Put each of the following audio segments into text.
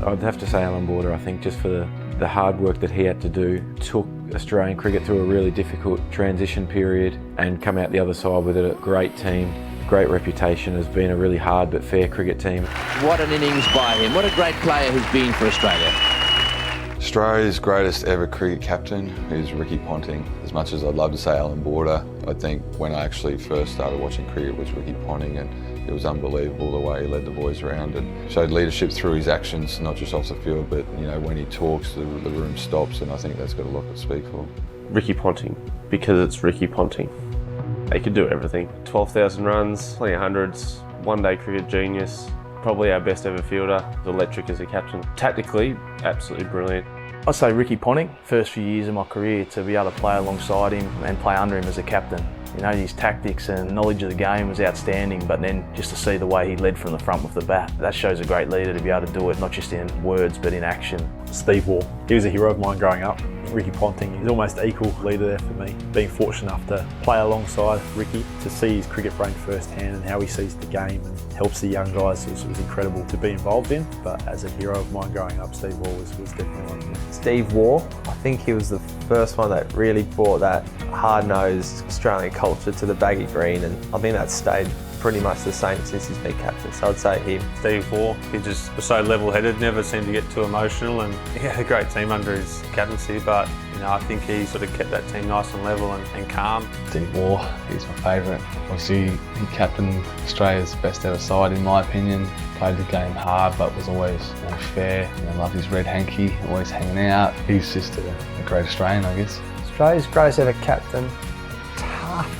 I'd have to say Alan Border, I think, just for the hard work that he had to do. Took Australian cricket through a really difficult transition period and come out the other side with a great team, great reputation, has been a really hard but fair cricket team. What an innings by him. What a great player he's been for Australia. Australia's greatest ever cricket captain is Ricky Ponting. As much as I'd love to say Alan Border, I think when I actually first started watching cricket was Ricky Ponting, and it was unbelievable the way he led the boys around and showed leadership through his actions, not just off the field, but you know, when he talks, the room stops, and I think that's got a lot to speak for. Ricky Ponting, because it's Ricky Ponting. He could do everything. 12,000 runs, plenty of hundreds, one-day cricket genius, probably our best ever fielder, electric as a captain. Tactically, absolutely brilliant. I'd say Ricky Ponting, first few years of my career, to be able to play alongside him and play under him as a captain. You know, his tactics and knowledge of the game was outstanding, but then just to see the way he led from the front with the bat, that shows a great leader to be able to do it, not just in words, but in action. Steve Waugh, he was a hero of mine growing up. Ricky Ponting, he's almost equal leader there for me. Being fortunate enough to play alongside Ricky, to see his cricket brain firsthand and how he sees the game and helps the young guys was incredible to be involved in. But as a hero of mine growing up, Steve Waugh was definitely one of them. Steve Waugh, I think he was the first one that really brought that hard-nosed Australian culture to the baggy green, and I think that's stayed pretty much the same since he's been captain, so I'd say him. Steve Waugh, he just was so level-headed, never seemed to get too emotional, and he had a great team under his captaincy, but you know, I think he sort of kept that team nice and level and calm. Steve Waugh, he's my favourite. Obviously, he captained Australia's best ever side in my opinion. Played the game hard, but was always fair. I loved his red hanky, always hanging out. He's just a great Australian, I guess. Australia's greatest ever captain. Tough.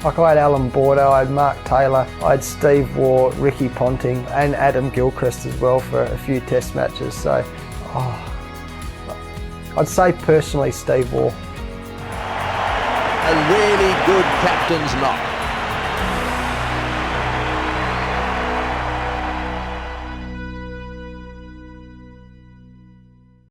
Like I had Alan Border, I had Mark Taylor, I had Steve Waugh, Ricky Ponting and Adam Gilchrist as well for a few test matches. So, I'd say personally Steve Waugh. A really good captain's knock.